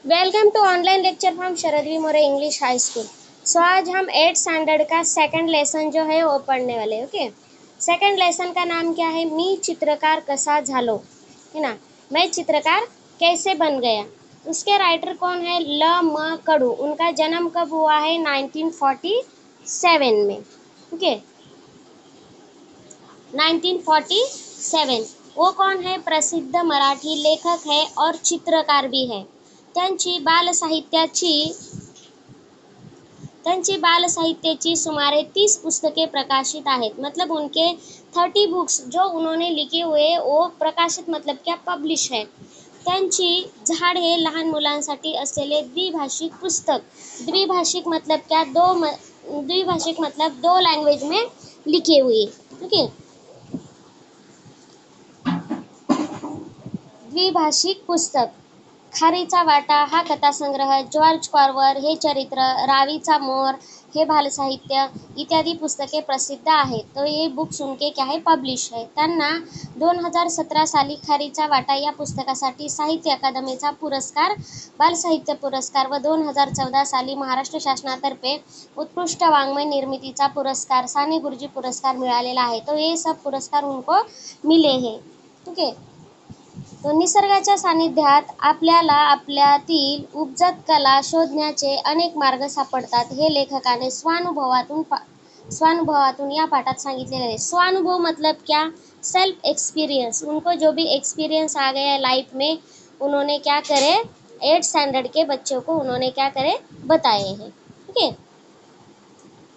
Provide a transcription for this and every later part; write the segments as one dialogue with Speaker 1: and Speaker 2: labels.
Speaker 1: Welcome to online lecture from Sharadvi More English high school. So आज हम 8th standard का second lesson जो है वो पढ़ने वाले। ओके, सेकंड लेसन का नाम क्या है? मी चित्रकार कसा झालो, है ना। मैं चित्रकार कैसे बन गया। उसके राइटर कौन है? ल म कडू। उनका जन्म कब हुआ है? 1947 में। ओके, 1947। वो कौन है? प्रसिद्ध मराठी लेखक है और चित्रकार भी है। त्यांची बालसाहित्याची सुमारे 30 पुस्तके प्रकाशित आहेत। मतलब उनके 30 बुक्स जो उन्होंने लिखे हुए वो प्रकाशित मतलब क्या? पब्लिश है। त्यांची झाड हे लहान मुलांसाठी असलेले द्विभाषिक पुस्तक। द्विभाषिक मतलब क्या? द्विभाषिक मतलब दो लैंग्वेज में लिखे हुए। ओके, द्विभाषिक पुस्तक। खारीचा वाटा हा कथासंग्रह, जॉर्ज कॉर्वर हे चरित्र, रावीचा मोर हे बालसाहित्य इत्यादी पुस्तके प्रसिद्ध आहेत। तो ये बुक्स उनके क्या है? पब्लिश है। त्यांना 2017 साली खारीचा वाटा या पुस्तकासाठी साहित्य अकादमीचा पुरस्कार, बालसाहित्य पुरस्कार व 2014 साली महाराष्ट्र शासनातर्फे उत्कृष्ट वाङ्मय निर्मितीचा पुरस्कार, साने गुरुजी पुरस्कार मिळालेला आहे। तो ये सब पुरस्कार उनको मिले हैं। ठीक है, तो निसर्गाच्या सानिध्यात आपल्याला आपल्यातील उपजत कला शोधण्याचे अनेक मार्ग सापडतात, हे लेखकाने स्वानुभवातून या पाठात सांगितलेले आहे। स्वानुभव मतलब क्या? Self experience. उनको जो भी एक्सपीरियंस आ गया लाइफ में, उन्होंने क्या करे? 8th स्टैंडर्ड के बच्चों को उन्होंने क्या करे? बताए हैं। ठीक है,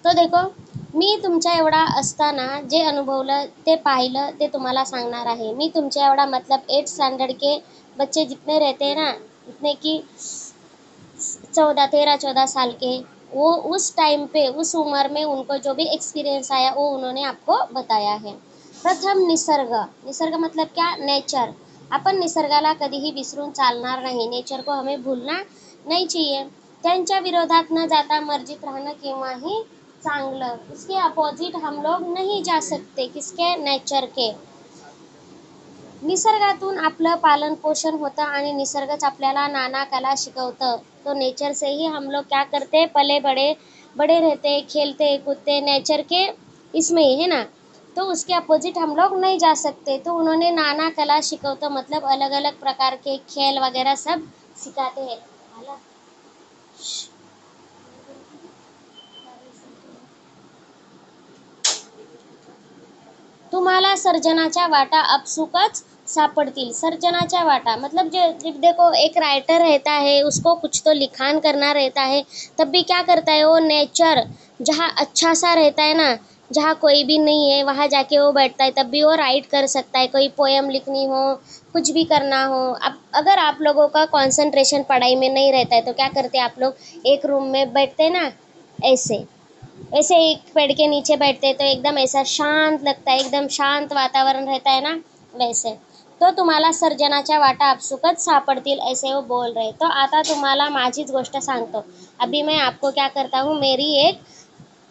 Speaker 1: तो देखो, मी तुमच्या एवढा असताना जे अनुभवलं ते पाहिलं ते तुम्हाला सांगणार आहे। मी तुमच्या एवढा मतलब 8th स्टैंडर्ड के बच्चे जितने रहते हैं ना, जितने कि 13-14 साल के, वो उस टाइम पे उस उम्र में उनको जो भी एक्सपीरियंस आया वो उन्होंने आपको बताया है। प्रथम निसर्ग। निसर्ग मतलब क्या? नेचर। आपण निसर्गाला कधीही विसरून चालणार नाही। नेचर को हमें भूलना नहीं चाहिए। त्यांच्या विरोधात न जाता मर्जीत राहणं केव्हाही चांगलं। इसके अपोजिट हम लोग नहीं जा सकते। किसके? नेचर के। निसर्गातून आपलं पालन पोषण होतं आणि निसर्गच आपल्याला नाना कला शिकवतं। तो नेचर से ही हम लोग क्या करते? पले बड़े रहते, खेलते कूदते नेचर के इसमें ही, है ना। तो उसके अपोजिट हम लोग नहीं जा सकते। तो उन्होंने नाना कला शिकवतं मतलब अलग अलग प्रकार के खेल वगैरह सब सिखाते हैं। तुम्हाला सर्जनाच्या वाटा अपसुकच सापड़तील। सर्जनाच्या वाटा मतलब जो देखो, एक राइटर रहता है, उसको कुछ तो लिखान करना रहता है, तब भी क्या करता है वो? नेचर जहाँ अच्छा सा रहता है ना, जहाँ कोई भी नहीं है, वहाँ जाके वो बैठता है, तब भी वो राइट कर सकता है। कोई पोएम लिखनी हो, कुछ भी करना हो। अब अगर आप लोगों का कंसंट्रेशन पढ़ाई में नहीं रहता है तो क्या करते हैं आप लोग? एक रूम में बैठते हैं ना, ऐसे ऐसे एक पेड़ के नीचे बैठते तो एकदम ऐसा शांत लगता है, एकदम शांत वातावरण रहता है ना, वैसे। तो तुम्हाला सर्जनाच्या वाटा आपसुकच सापडतील ऐसे वो बोल रहे। तो आता तुम्हाला माझीच गोष्ट सांगतो। अभी मैं आपको क्या करता हूँ, मेरी एक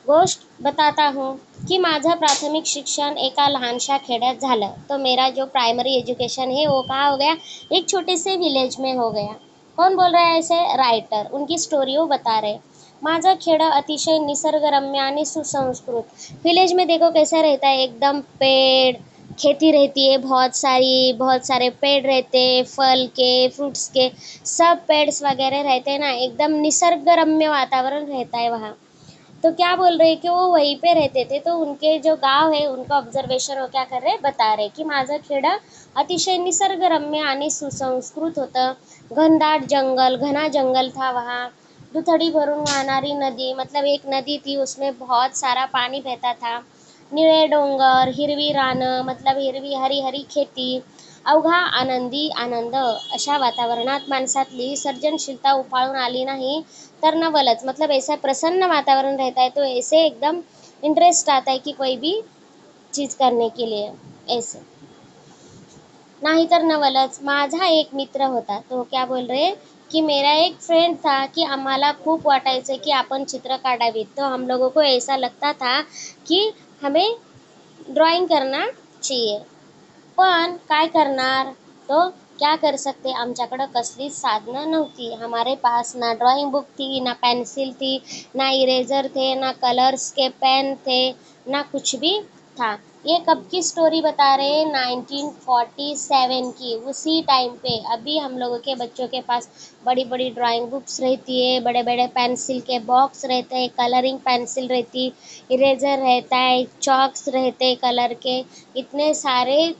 Speaker 1: गोष्ट बताता हूँ की माझं प्राथमिक शिक्षण एका लहानशा खेड्यात झालं। तो मेरा जो प्राइमरी एजुकेशन है वो कहाँ हो गया? एक छोटे से विलेज में हो गया। कौन बोल रहा है ऐसे? राइटर। उनकी स्टोरी वो बता रहे। माझं खेडं अतिशय निसर्गरम्य आणि सुसंस्कृत। विलेज में देखो कैसा रहता है, एकदम पेड़, खेती रहती है, बहुत सारे पेड़ रहते हैं, फल के, फ्रूट्स के, सब पेड्स वगैरह रहते हैं ना, एकदम निसर्गरम्य वातावरण रहता है वहाँ। तो क्या बोल रहे कि वो वहीं पे रहते थे, तो उनके जो गांव है उनका ऑब्जर्वेशन वो क्या कर रहे? बता रहे की माझं खेडं अतिशय निसर्गरम्य आणि सुसंस्कृत होतं। घना जंगल था वहाँ। दुथडी भरून वाहणारी नदी, मतलब एक नदी थी, उसमें बहुत सारा पानी बहता था। निळे डोंगर, हिरवी रानं, मतलब हिरवी हरी हरी खेती, अवघा आनंदी आनंद। अशा वातावरणात माणसातली सर्जनशीलता उफाळून आली नाही तर नवलच। मतलब ऐसा प्रसन्न वातावरण रहता है तो ऐसे एकदम इंटरेस्ट आता है कि कोई भी चीज़ करने के लिए ऐसे। नाही तर नवलच। माझा एक मित्र होता, तो क्या बोल रहे कि मेरा एक फ्रेंड था कि आम्हाला खूप वाटायचं की आपण चित्र काढावीत। तो हम लोगों को ऐसा लगता था कि हमें ड्राइंग करना चाहिए, पण काय करणार? तो क्या कर सकते, आमच्याकडं कसलीच साधनं नव्हती. हमारे पास ना ड्राइंग बुक थी, ना पेंसिल थी, ना इरेजर थे, ना कलर्स के पेन थे, ना कुछ भी था। ये कब की स्टोरी बता रहे हैं, 1947 की। उसी टाइम पे अभी हम लोगों के बच्चों के पास बड़ी बड़ी ड्राइंग बुक्स रहती है, बड़े बड़े पेंसिल के बॉक्स रहते हैं, कलरिंग पेंसिल रहती, इरेजर रहता है, चॉक्स रहते कलर के, इतने सारे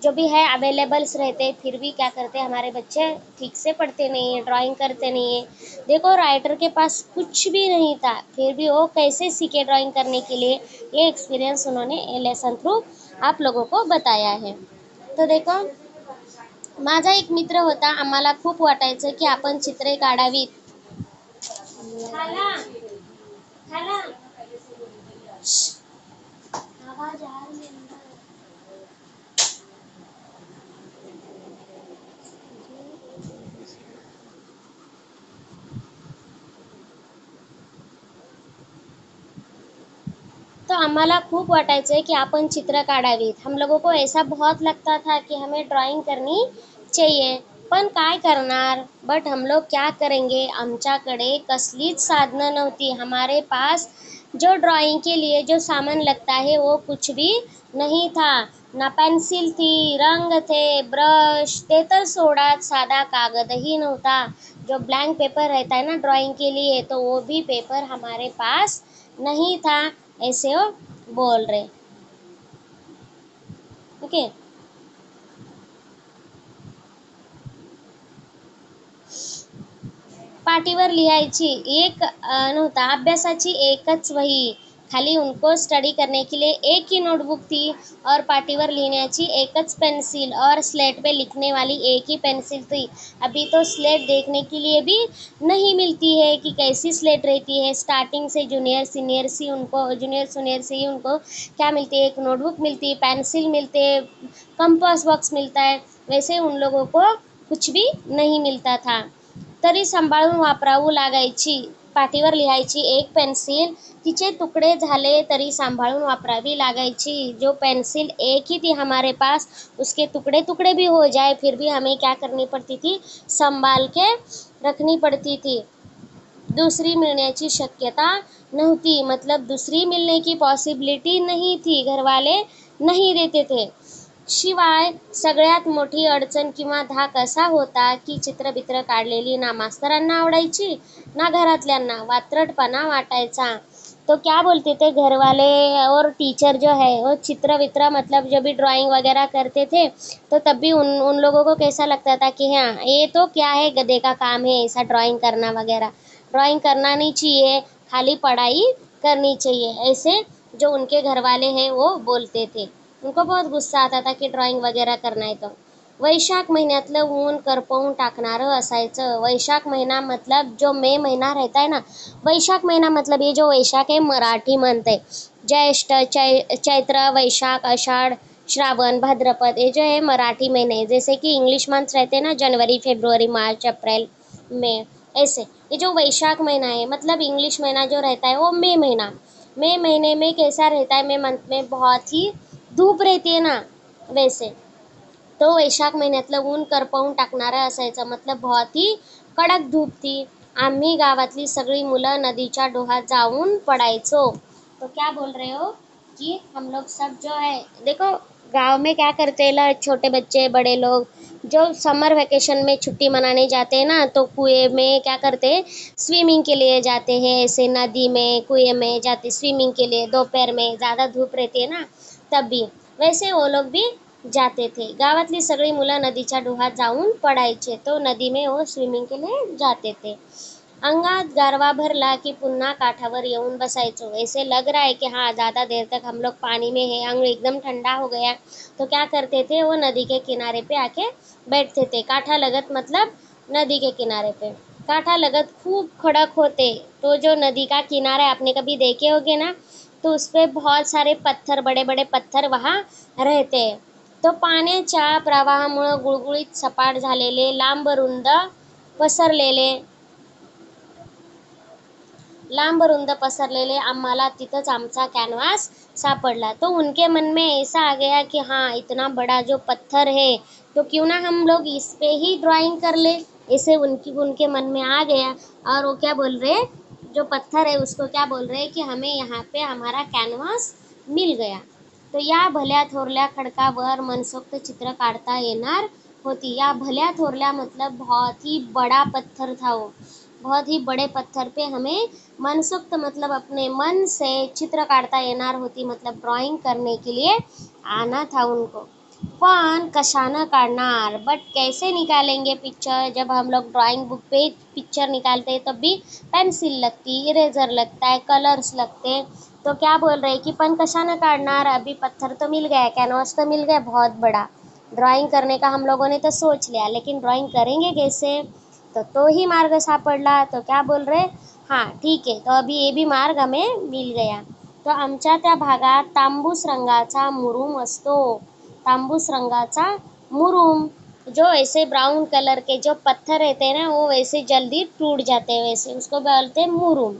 Speaker 1: जो भी है अवेलेबल्स रहते हैं। फिर भी क्या करते हैं हमारे बच्चे, ठीक से पढ़ते नहीं है, ड्राइंग करते नहीं है। देखो राइटर के पास कुछ भी नहीं था, फिर भी वो कैसे सीखे ड्राइंग करने के लिए, ये एक्सपीरियंस उन्होंने लेसन थ्रू आप लोगों को बताया है। तो देखो, माझा एक मित्र होता, आम्हाला खूप वाटायचं की आपण चित्रे काढावीत। खाला खाला आवाज आ रही है अंदर। तो आम्हाला खूप वाटायचं कि अपन चित्र काढावीत। हम लोगों को ऐसा बहुत लगता था कि हमें ड्राइंग करनी चाहिए, पण काय करणार। बट हम लोग क्या करेंगे, आमच्याकडे कसलीच साधनं नव्हती। हमारे पास जो ड्राइंग के लिए जो सामान लगता है वो कुछ भी नहीं था। ना पेंसिल थी, रंग थे, ब्रश, ते तर सोडाच, साधा कागद ही नव्हता। जो ब्लैंक पेपर रहता है ना ड्राइंग के लिए, तो वो भी पेपर हमारे पास नहीं था। ऐसे वो बोल रहे। ओके। पाटीवर लिहायची एक नव्हता, अभ्यासाची एकच वही, खाली उनको स्टडी करने के लिए एक ही नोटबुक थी, और पाटीवर लिखण्याची एकच पेंसिल, और स्लेट पे लिखने वाली एक ही पेंसिल थी। अभी तो स्लेट देखने के लिए भी नहीं मिलती है कि कैसी स्लेट रहती है। स्टार्टिंग से जूनियर सीनियर सी उनको, जूनियर सीनियर से ही उनको क्या मिलती है, एक नोटबुक मिलती है, पेंसिल मिलते, कंपास बॉक्स मिलता है। वैसे उन लोगों को कुछ भी नहीं मिलता था, तरी सांभाळून वापरावू लागायची। पाटीवर लिहायची एक पेन्सिल, तिचे तुकडे झाले तरी सांभाळून वापरावी लागायची। जो पेंसिल एक ही थी हमारे पास, उसके टुकड़े टुकड़े भी हो जाए फिर भी हमें क्या करनी पड़ती थी, संभाल के रखनी पड़ती थी। दूसरी मिळण्याची शक्यता नव्हती, मतलब दूसरी मिलने की पॉसिबिलिटी नहीं थी, घर वाले नहीं देते थे। शिवाय सगळ्यात मोठी अडचण किंवा धाक असा होता की चित्रबित्र काढलेली ना मास्तरांना आवडायची, ना घरातल्यांना, वात्रटपणा वाटायचा। तो क्या बोलते थे घर वाले और टीचर जो है, वो चित्र वित्र मतलब जब भी ड्राइंग वगैरह करते थे, तो तब भी उन उन लोगों को कैसा लगता था कि हाँ ये तो क्या है, गधे का काम है ऐसा ड्राइंग करना वगैरह, ड्राइंग करना नहीं चाहिए, खाली पढ़ाई करनी चाहिए, ऐसे जो उनके घर वाले हैं वो बोलते थे। उनको बहुत गुस्सा आता था की ड्रॉइंग वगैरे करणार तो। वैशाख महिन्यातलं ऊन करपवून टाकणारं असायचं। वैशाख महीना मतलब जो मई महीना रहता है ना, वैशाख महीना मतलब ये जो वैशाख है मराठी मंथ है। ज्येष्ठ, चैत्र, वैशाख, आषाढ़, श्रावण, भाद्रपद, ये जो है मराठी महीने हैं। जैसे कि इंग्लिश मंथ रहते हैं ना, जनवरी, फरवरी, मार्च, अप्रैल, मई, ऐसे ये जो वैशाख महीना है मतलब इंग्लिश महीना जो रहता है वो मई महीना। मई महीने में कैसा रहता है, मई मंथ में बहुत ही धूप रहती है ना, वैसे तो वैशाख महिन्यातलं ऊन करपवून टाकणारं असायचं, मतलब बहुत ही कडक धूप थी। आम्ही गावातली सगळी मुलं नदीच्या डोहात जाऊन पडायचो। तो क्या बोल रहे हो कि हम लोग सब जो है, देखो गांव में क्या करते हैं, छोटे बच्चे बड़े लोग जो समर वेकेशन में छुट्टी मनाने जाते हैं ना, तो कुएं में क्या करते हैं, स्विमिंग के लिए जाते हैं। ऐसे नदी में कुएं में जाते स्विमिंग के लिए, दोपहर में ज़्यादा धूप रहती है ना तब भी, वैसे वो लोग भी जाते थे। गावातली सगळी मुलं नदीच्या डोहात जाऊन पडायचे, तो नदी में वो स्विमिंग के लिए जाते थे। अंगात गारवा भरला कि पुन्हा काठावर येऊन बसायचो। ऐसे लग रहा है कि हाँ ज़्यादा देर तक हम लोग पानी में है, अंग एकदम ठंडा हो गया, तो क्या करते थे, वो नदी के किनारे पे आके बैठते थे। काठा लगत मतलब नदी के किनारे पे, काठा लगत खूब खड़क होते। तो जो नदी का किनारा है, आपने कभी देखे होगे ना, तो उस पे बहुत सारे पत्थर, बड़े बड़े पत्थर वहाँ रहते हैं। तो पाण्याच्या प्रवाहामुळं गुळगुळीत सपाट झालेले, लांब रुंद पसरलेले, लांब रुंद पसरलेले आम्हाला तिथंच आमचा कैनवास सापड़ला। तो उनके मन में ऐसा आ गया कि हाँ इतना बड़ा जो पत्थर है, तो क्यों ना हम लोग इस पे ही ड्राइंग कर ले। ऐसे उनके मन में आ गया, और वो क्या बोल रहे, जो पत्थर है उसको क्या बोल रहे कि हमें यहाँ पे हमारा कैनवास मिल गया। तो या भल्या थोरल्या खडकावर मनसोक्त चित्र काढता येणार होती। या भल्या थोरल्या मतलब बहुत ही बड़ा पत्थर था वो, बहुत ही बड़े पत्थर पे हमें मनसोक्त मतलब अपने मन से चित्र काढता येणार होती, मतलब ड्राइंग करने के लिए आना था उनको। पण कशानं काढणार, बट कैसे निकालेंगे पिक्चर, जब हम लोग ड्राइंग बुक पे पिक्चर निकालते हैं तब भी पेंसिल लगती, इरेजर लगता है, कलर्स लगते हैं। तो क्या बोल रहे हैं कि पण कशानं काढणार, अभी पत्थर तो मिल गया, कैनवास तो मिल गया बहुत बड़ा, ड्राइंग करने का हम लोगों ने तो सोच लिया, लेकिन ड्राइंग करेंगे कैसे। तो ही मार्ग सापडला। तो क्या बोल रहे, हाँ ठीक आहे, तो अभी ये भी मार्ग हमें मिल गया। तो आमच्या त्या भागात तांबूस रंगाचा मुरुम असतो। तांबूस रंगाचा मुरुम, जो ऐसे ब्राउन कलर के जो पत्थर रहते हैं ना, वो वैसे जल्दी टूट जाते हैं, वैसे उसको बोलते हैं मुरुम।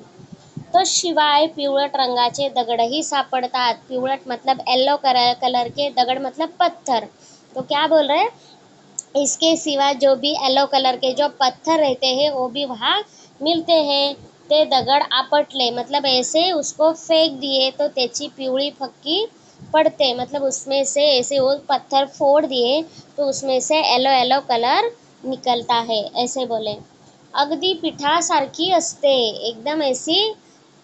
Speaker 1: तो शिवाय पिवळट रंगाचे दगडही सापडतात। पिवळट मतलब येलो कलर के, दगड मतलब पत्थर। तो क्या बोल रहे हैं, इसके सिवा जो भी येलो कलर के जो पत्थर रहते हैं वो भी वहाँ मिलते हैं। ते दगड आपटले मतलब ऐसे उसको फेंक दिए तो त्याची पिवळी फक्की पड़ते, मतलब उसमें से ऐसे वो पत्थर फोड़ दिए तो उसमें से येलो येलो कलर निकलता है, ऐसे बोले। अगदी पिठासारखी असते, एकदम ऐसी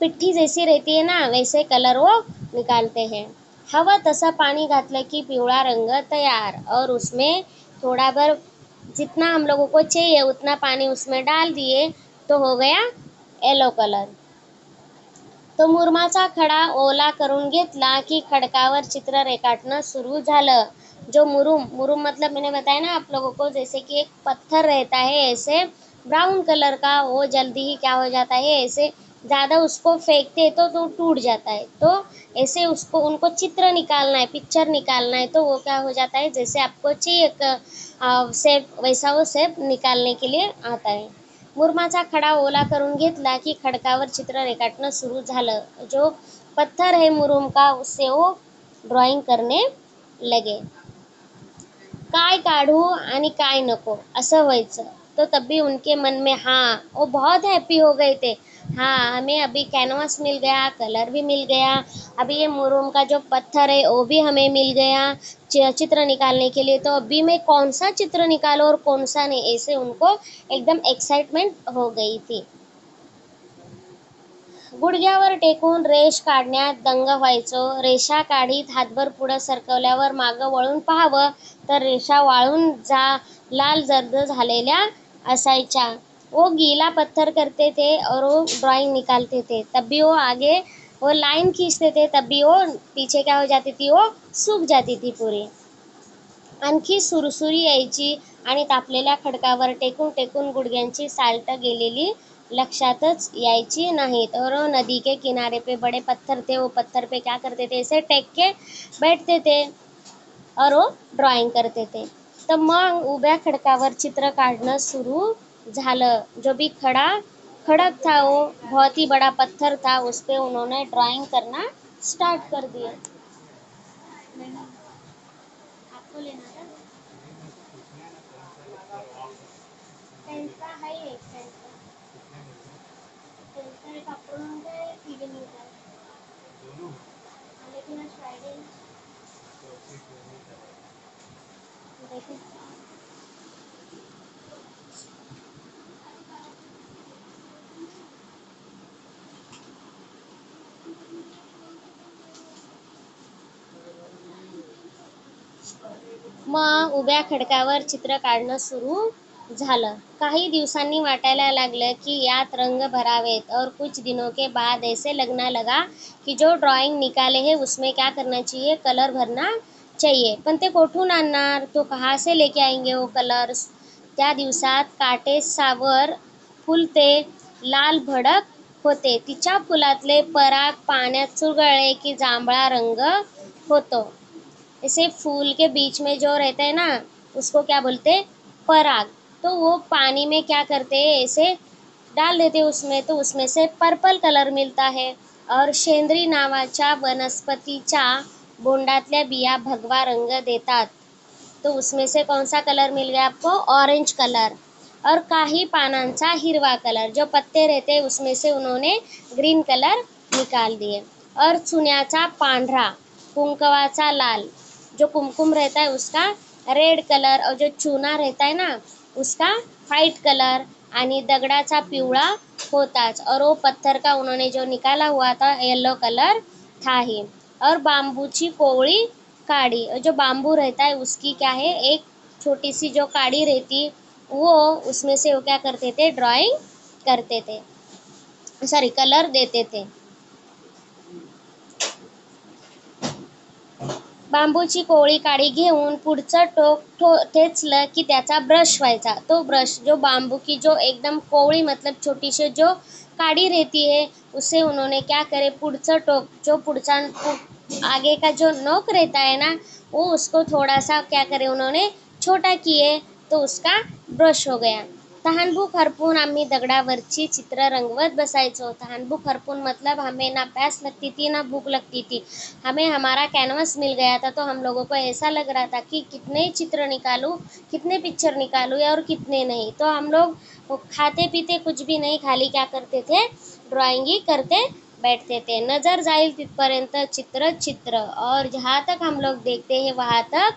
Speaker 1: पिट्ठी जैसी रहती है ना, वैसे कलर वो निकालते हैं। हवं तसं पानी घातलं की पिवळा रंग तैयार, और उसमें थोड़ा भर जितना हम लोगों को चाहिए उतना पानी उसमें डाल दिए तो हो गया येलो कलर। तो मुरमाचा खडा ओला करून घेतला की खडकावर चित्र रेखाटणं सुरू झालं। जो मुरुम, मुरुम मतलब मैंने बताया ना आप लोगों को, जैसे कि एक पत्थर रहता है ऐसे ब्राउन कलर का, वो जल्दी ही क्या हो जाता है, ऐसे ज़्यादा उसको फेंकते तो टूट जाता है। तो ऐसे उसको उनको चित्र निकालना है, पिक्चर निकालना है, तो वो क्या हो जाता है, जैसे आपको चाहिए एक शेप, वैसा वो शेप निकालने के लिए आता है। मुरमाचा खडा ओला करून घेतला की खडकावर चित्र रेखाटणं सुरू झालं। जो पत्थर है मुरुम का, उससे वो ड्राइंग करने लगे। काय काढू आणि काय नको असं व्हायचं। तो तभी उनके मन में, हाँ वो बहुत हैप्पी हो गए थे। हाँ हमें अभी कैनवास मिल गया, कलर भी मिल गया, अभी ये मुरुम का जो पत्थर है वो भी हमें मिल गया चित्र निकालने के लिए। तो अभी मैं कौन सा चित्र निकालूं और कौन सा नहीं, ऐसे उनको एकदम एक्साइटमेंट हो गई थी। गुडघ्यावर टेकून रेष काढण्यात दंग व्हायचो। रेषा काढीत हातभर पुढं सरकवल्यावर मागं वळून पाहावं तर रेषा वाळून लाल जर्द झालेल्या असायच्या। वो गीला पत्थर करते थे और वो ड्राइंग निकालते थे, तब भी वो आगे वो लाइन खींचते थे, तब भी वो पीछे क्या हो जाती थी, वो सूख जाती थी पूरी। आणखी सुरसुरी यायची आणि तापलेल्या खडकावर टेकून टेकून गुडघ्यांची साल्ट गेलेली लक्षातच यायची नाहीत। और नदी के किनारे पे बड़े पत्थर थे, वो पत्थर पे क्या करते थे, ऐसे टेक के बैठते थे और वो ड्राइंग करते थे। तर मग उभ्या खडकावर चित्र काढणं सुरू झालं। जो भी खड़क था, वो बहुत ही बड़ा पत्थर था, उस पे उन्होंने ड्राइंग करना स्टार्ट कर दिया। आपको लेना था पेंचा है, एक पेंचा एक आपण काय इव्हिनिंग लेकिन आज फ्राइडे देखो। मग उभ्या खडकावर चित्र काढणं सुरू झालं। काही दिवसांनी वाटायला लागलं की यात रंग भरावेत, और कुछ दिनों के बाद ऐसे लगना लगा कि जो ड्राइंग निकाले है उसमें क्या करना चाहिए, कलर भरना चाहिए। पण ते कोठून आणणार, तो कहाँ से लेके आएंगे वो कलर्स। त्या दिवसात काटे सावर फुलते, लाल भडक होते, तिच्या फुलातले पराग पाण्यात चुरगळले की जांभळा रंग होतो। ऐसे फूल के बीच में जो रहता है ना, उसको क्या बोलते हैं, पराग। तो वो पानी में क्या करते हैं, ऐसे डाल देते उसमें, तो उसमें से पर्पल कलर मिलता है। और शेंद्री नावाच्या वनस्पतीच्या बोंडातल्या बिया भगवा रंग देतात। तो उसमें से कौन सा कलर मिल गया आपको? Orange colour. और काही पानांचा हिरवा कलर, जो पत्ते रहते हैं उसमें से उन्होंने ग्रीन कलर निकाल दिए। और चुन्याचा पांढरा, कुंकवाचा लाल, जो कुमकुम रहता है उसका रेड कलर, और जो चूना रहता है ना उसका व्हाइट कलर, आणि दगडाचा पिवळा होताच, और वो पत्थर का उन्होंने जो निकाला हुआ था येलो कलर था ही। और बाम्बूची कोवड़ी काड़ी, और जो बाम्बू रहता है उसकी क्या है, एक छोटी सी जो काड़ी रहती, वो उसमें से वो क्या करते थे, ड्राइंग करते थे, सॉरी कलर देते थे। बांबूची कोवळी काडी घेऊन पुढचं टोक ठेचलं की त्याचा ब्रश व्हायचा। तो ब्रश जो बाम्बू की जो एकदम कोवड़ी मतलब छोटी सी जो काड़ी रहती है, उससे उन्होंने क्या करे, पुढचं टोक जो पुढचा आगे का जो नोक रहता है ना, वो उसको थोड़ा सा क्या करे उन्होंने छोटा किए, तो उसका ब्रश हो गया। तहानभूक हरपून आम्ही दगडावरची चित्र रंगवत बसायचो। तहानभूक हरपून मतलब हमें ना प्यास लगती थी ना भूख लगती थी, हमें हमारा कैनवस मिल गया था, तो हम लोगों को ऐसा लग रहा था कि कितने चित्र निकालूं, कितने पिक्चर निकालूं और कितने नहीं। तो हम लोग खाते पीते कुछ भी नहीं, खाली क्या करते थे, ड्राइंग ही करते बैठते थे। नजर जाईल तिथपर्यंत चित्र चित्र, और जहाँ तक हम लोग देखते हैं वहाँ तक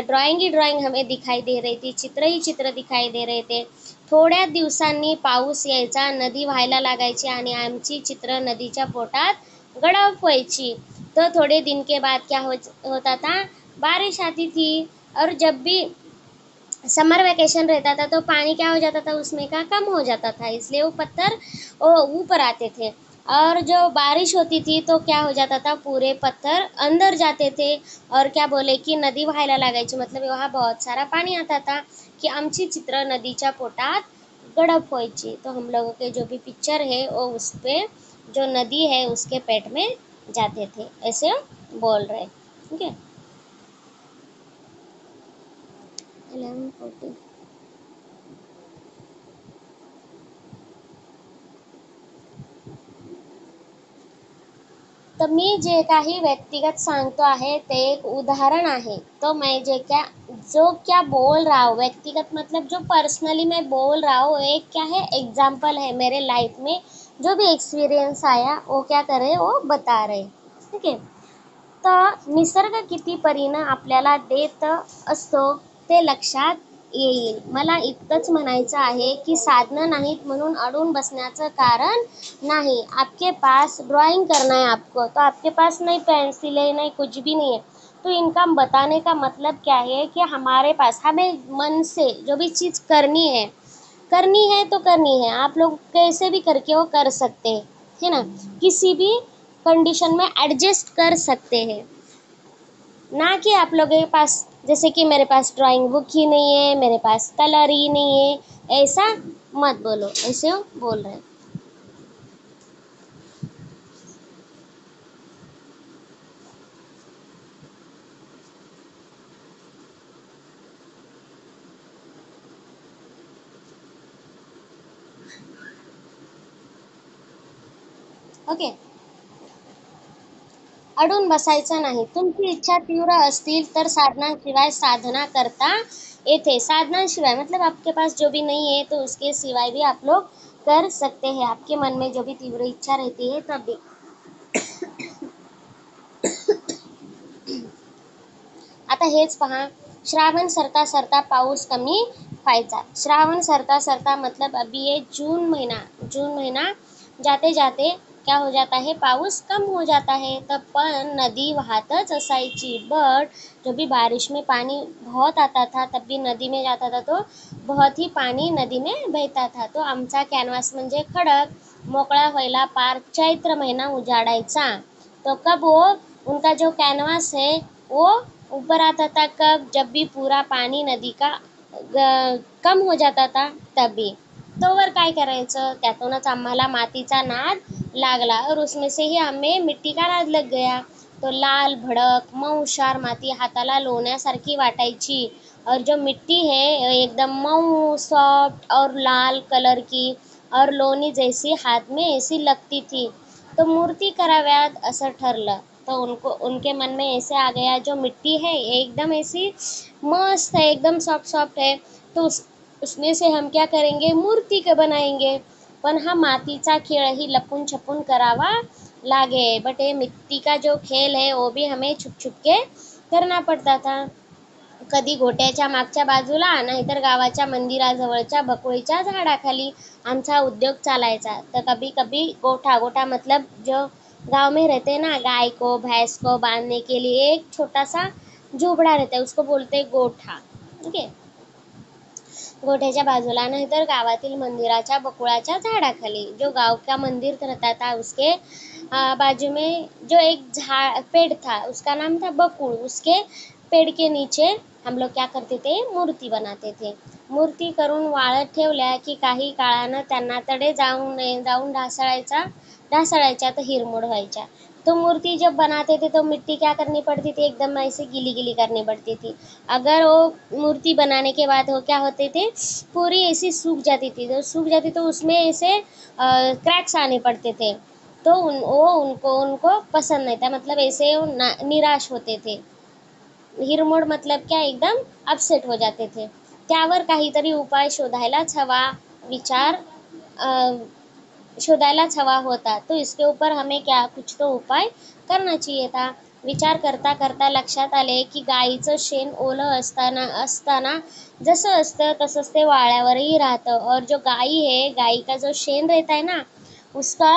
Speaker 1: ड्राइंग ही ड्राइंग हमें दिखाई दे रही थी, चित्र ही चित्र दिखाई दे रहे थे। थोड्या दिवसांनी पाऊस यायचा, नदी व्हायला लागायची आणि आमची चित्र नदीच्या पोटात गडप व्हायची। तो थोड़े दिन के बाद क्या होता था, बारिश आती थी, और जब भी समर वैकेशन रहता था तो पानी क्या हो जाता था उसमें का, कम हो जाता था, इसलिए वो पत्थर ऊपर आते थे। और जो बारिश होती थी तो क्या हो जाता था, पूरे पत्थर अंदर जाते थे, और क्या बोले कि नदी व्हायला लागायची, मतलब वहाँ बहुत सारा पानी आता था कि आमची चित्र नदीच्या पोटात गडप व्हायची। तो हम लोगों के जो भी पिक्चर है वो उस पे जो नदी है उसके पेट में जाते थे, ऐसे बोल रहे। ठीक है, 11:40। तर मी जे काही व्यक्तिगत सांगतो आहे ते एक उदाहरण आहे। तो मैं जो क्या बोल रहा हूँ व्यक्तिगत मतलब जो पर्सनली मैं बोल रहा हूँ, एक क्या है, एग्जाम्पल है मेरे लाइफ में जो भी एक्सपीरियंस आया वो क्या कर रहे, वो बता रहे। ठीक है, तर निसर्ग किती परीनं आपल्याला देत असतो ते लक्षात येईल। मला इतकंच म्हणायचं आहे की साधनं नाहीत म्हणून अडून बसण्याचं कारण नहीं। आपके पास ड्राइंग करना है आपको, तो आपके पास नहीं पेंसिल है, नहीं कुछ भी नहीं है, तो इनका बताने का मतलब क्या है कि हमारे पास हमें मन से जो भी चीज़ करनी है तो करनी है। आप लोग कैसे भी करके वो कर सकते हैं, है ना, किसी भी कंडीशन में एडजस्ट कर सकते हैं। ना कि आप लोगों के पास जैसे कि मेरे पास ड्राइंग बुक ही नहीं है, मेरे पास कलर ही नहीं है, ऐसा मत बोलो, ऐसे बोल रहे हैं। ओके, अडून बसायचं नाही। तुमची इच्छा तीव्र असतील तर साधनाशिवाय साधना करता येते। साधनाशिवाय मतलब आपके पास जो भी नहीं है तो उसके सिवाय भी आप लोग कर सकते हैं। आपके मन में जो भी तीव्र इच्छा रहती है तब भी। आता हेच पहा, श्रावण सरता सरता पाऊस कमी व्हायचा। श्रावण सरता सरता मतलब अभी ये जून महीना जाते जाते क्या हो जाता है, पाऊस कम हो जाता है। तब पण नदी वाहतच असायची, बट जब भी बारिश में पानी बहुत आता था तब भी नदी में जाता था तो बहुत ही पानी नदी में बहता था। तो आमचा कॅनव्हास म्हणजे खडक मोकळा व्हायला पार चैत्र महीना उजाडायचा। तो कब वो उनका जो कैनवास है वो ऊपर आता था, कब, जब भी पूरा पानी नदी का कम हो जाता था तभी। तोवर काय करायचं, त्यातूनच आम्हाला मातीचा नाद लागला, और उसमें से ही हमें मिट्टी का नाद लग गया। तो लाल भडक मऊशार माती हाताला लोण्यासारखी वाटायची, और जो मिट्टी है एकदम मऊ सॉफ्ट और लाल कलर की और लोनी जैसी हाथ में ऐसी लगती थी। तो मूर्ती कराव्यात असं ठरलं। तो उनको उनके मन में ऐसे आ गया, जो मिट्टी है ये एकदम ऐसी मस्त है, एकदम सॉफ्ट सॉफ्ट है, तो उसमें से हम क्या करेंगे, मूर्ति के बनाएंगे. पण हा मातीचा खेळही लपून छपून करावा लागे. बट ये मिट्टी का जो खेल है वो भी हमें छुप छुप के करना पड़ता था. कधी गोट्याच्या मागच्या बाजूला, नाहीतर गावाच्या मंदिराजवळच्या बकुळीच्या झाडाखाली आमचा उद्योग चालायचा. तर कभी कभी गोठा, गोठा मतलब जो गांव में रहते हैं ना, गाय को भैंस को बांधने के लिए एक छोटा सा झोपड़ा रहता है, उसको बोलते हैं गोठा. ठीक है. गोठ्याच्या बाजूला, नाहीतर गावातील मंदिराच्या बकुळाच्या झाडाखाली, जो गांव का मंदिर रहता था उसके बाजू में जो एक पेड़ था, उसका नाम था बकुल. उसके पेड़ के नीचे हम लोग क्या करते थे, मूर्ति बनाते थे. मूर्ति करून वाळत ठेवल्या की काही काळानं त्यांना तडे जाऊन ढासळायच्या तर हिरमोड व्हायच्या. तो मूर्ति जब बनाते थे तो मिट्टी क्या करनी पड़ती थी, एकदम ऐसे गीली गीली करनी पड़ती थी. अगर वो मूर्ति बनाने के बाद वो क्या होते थे, पूरी ऐसी सूख जाती थी. तो सूख जाती तो उसमें ऐसे क्रैक्स आने पड़ते थे. तो उनको पसंद नहीं था, मतलब ऐसे वो निराश होते थे. हिरमोड मतलब क्या, एकदम अपसेट हो जाते थे. त्यावर काहीतरी उपाय शोधायलाच हवा होता. तो इसके ऊपर हमें क्या, कुछ तो उपाय करना चाहिए था. विचार करता करता लक्षात आले की गाईचं शेण ओलं असताना जसं असतं तसंच ते वाळ्यावरही राहतं. और जो गाई है, गाई का जो शेण रहता है ना, उसका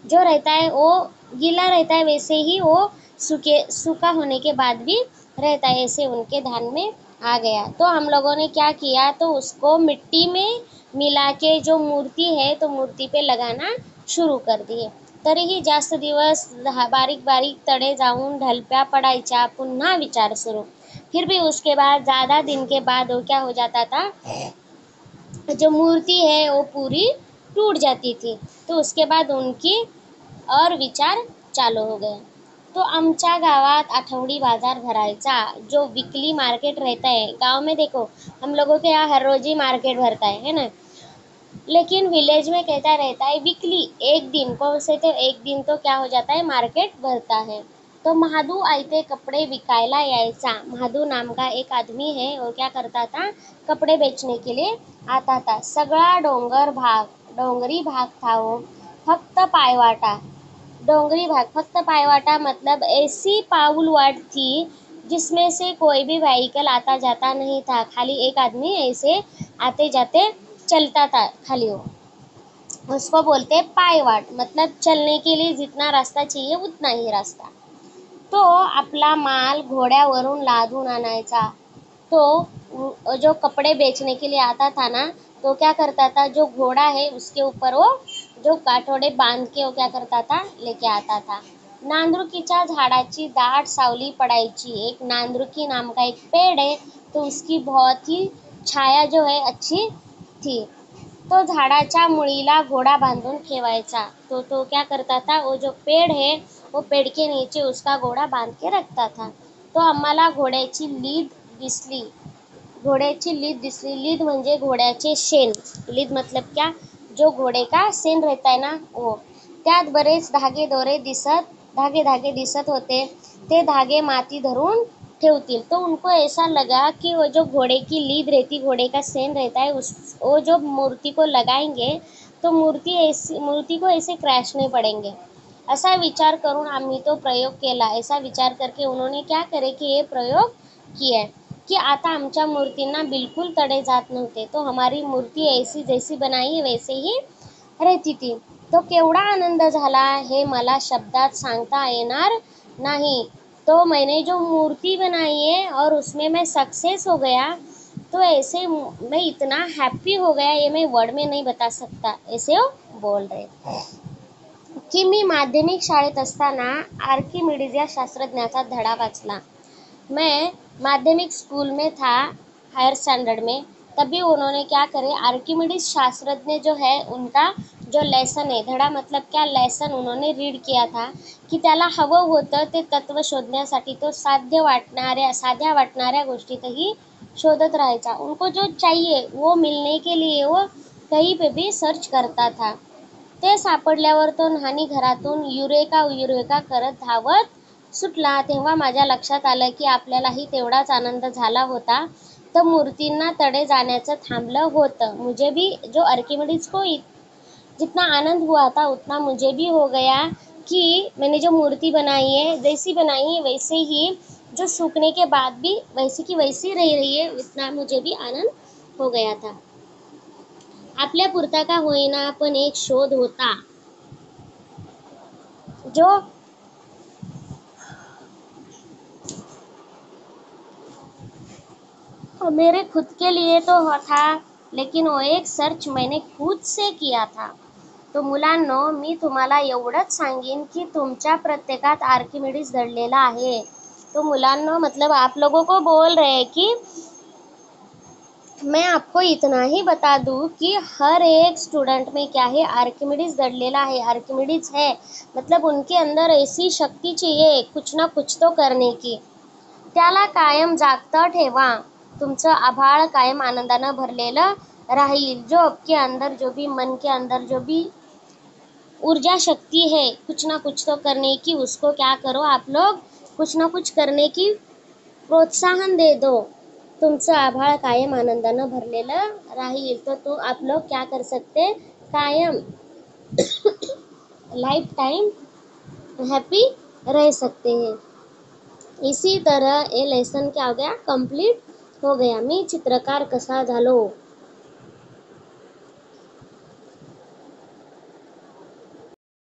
Speaker 1: जो रहता है वो गीला रहता है, वैसे ही वो सूखा होने के बाद भी रहता है. ऐसे उनके ध्यान में आ गया. तो हम लोगों ने क्या किया, तो उसको मिट्टी में मिला के जो मूर्ति है, तो मूर्ति पे लगाना शुरू कर दिए. तरीही जास्त दिवस बारीक बारीक तडे जाऊन ढलप्या पडायच्या. पुन्हा विचार सुरू. फिर भी उसके बाद ज़्यादा दिन के बाद वो क्या हो जाता था, जो मूर्ति है वो पूरी टूट जाती थी. तो उसके बाद उनकी और विचार चालू हो गए. तो आमच्या गावात आठवडी बाजार भरायचा. जो वीकली मार्केट रहता है गांव में, देखो हम लोगों के यहाँ हर रोज ही मार्केट भरता है ना, लेकिन विलेज में कहता रहता है वीकली, एक दिन को से तो एक दिन तो क्या हो जाता है, मार्केट भरता है. तो महादू आयते कपड़े विकायला यायचा. महादू नाम का एक आदमी है, वो क्या करता था, कपड़े बेचने के लिए आता था. सगळा डोंगरी भाग था वो, फक्त पायवाटा. डोंगरी भाग, फक्त पायवाटा मतलब ऐसी पाऊल वाट थी जिसमें से कोई भी व्हीकल आता जाता नहीं था. खाली एक आदमी ऐसे आते जाते चलता था खाली. वो उसको बोलते पायवाट, मतलब चलने के लिए जितना रास्ता चाहिए उतना ही रास्ता. तो आपला माल घोड्यावरून लादून आणायचा. तो जो कपड़े बेचने के लिए आता था ना, तो क्या करता था, जो घोड़ा है उसके ऊपर वो जो काठोडे बांध के वो क्या करता था, लेके आता था. नांदुरकीच्या झाडाची दाट सावली पडायची. एक नांदुरकी नाम का एक पेड़ है, तो उसकी बहुत ही छाया जो है अच्छी थी. तो झाडाच्या मुळीला घोडा बांधून ठेवायचा. तो क्या करता था, वो जो पेड़ है वो पेड़ के नीचे उसका घोड़ा बांध के रखता था. तो आम्हाला घोड्याची लीद दिसली. लीद म्हणजे घोड्याचे शेण. लीद मतलब क्या, जो घोड़े का शेण रहता है ना वो. त्यात बरेच धागे दिसत होते. ते धागे माती धरून ठेवतील. तो उनको ऐसा लगा कि वो जो घोड़े की लीद रहती, घोड़े का शेण रहता है, वो जो मूर्ति को लगाएंगे तो मूर्ति को ऐसे क्रैश नहीं पड़ेंगे. ऐसा विचार करून आम्ही तो प्रयोग केला. ऐसा विचार करके उन्होंने क्या करे कि ये प्रयोग किया कि आता आमच्या मूर्तींना बिलकुल तडे जात नव्हते. तो हमारी मूर्ति ऐसी जैसी बनाई है वैसे ही रहती थी. तो केवढा आनंद झाला हे मला शब्दात सांगता येणार नहीं. तो मैंने जो मूर्ति बनाई है और उसमें मैं सक्सेस हो गया, तो ऐसे मैं इतना हैप्पी हो गया, ये मैं वर्ड में नहीं बता सकता. ऐसे वो बोल रहे की मी माध्यमिक शाळेत असताना आर्किमिडीज या शास्त्रज्ञाचा धडा वाचला. मैं माध्यमिक स्कूल में था, हायर स्टैंडर्ड में. तभी उन्होंने क्या करे, आर्किमिडीज शास्त्रज्ञ जो है उनका जो लेसन आहे, धडा मतलब क्या, लेसन उन्होंने रीड किया था की त्याला हवं होतं ते तत्व शोधण्यासाठी तो साध्या वाटणाऱ्या गोष्टीतही शोधत राहायचा. उनको जो चाहिए वो मिलने के लिए वो कहीं पे भी सर्च करता था. ते सापडल्यावर तो न्हाणी घरातून युरेका करत धावत सुटला तेव्हा माझ्या लक्षात आलं की आपल्यालाही तेवढाच आनंद झाला होता. तर मूर्तींना तडे जाण्याचं थांबलं होतं. मुझे भी जो आर्किमिडीज को जितना आनंद हुआ था उतना मुझे भी हो गया कि मैंने जो मूर्ति बनाई है, जैसी बनाई है वैसे ही जो सूखने के बाद भी वैसी की वैसी रही है, उतना मुझे भी आनंद हो गया था. आपल्या पुरता का होईना पण एक शोध होता जो मेरे खुद के लिए तो था, लेकिन वो एक सर्च मैंने खुद से किया था. तो मुलांनो, मी तुम्हाला एवढंच सांगेन की तुमच्या प्रत्येकात आर्किमिडीज दडलेला आहे. तो मुलांनो, मतलब आप लोगों को बोल रहे हैं कि मैं आपको इतना ही बता दूं कि हर एक स्टूडेंट में क्या है, आर्किमिडीज दडलेला आहे. आर्किमिडीज है मतलब उनके अंदर ऐसी शक्ति चाहिए कुछ ना कुछ तो करने की. त्याला कायम जागतं ठेवा. तुमचं आभाळ कायम आनंदानं भरलेलं राहील. जो आपके अंदर जो भी मन के अंदर जो भी ऊर्जा शक्ति है कुछ ना कुछ तो करने की, उसको क्या करो आप लोग, कुछ ना कुछ करने की प्रोत्साहन दे दो. तुमचं आभाळ कायम आनंदानं भरलेलं राहील. तो तो आप लोग क्या कर सकते, कायम लाइफ टाइम हैप्पी रह सकते हैं. इसी तरह ये लेसन क्या हो गया, कंप्लीट हो गया. मी चित्रकार कसा झालो.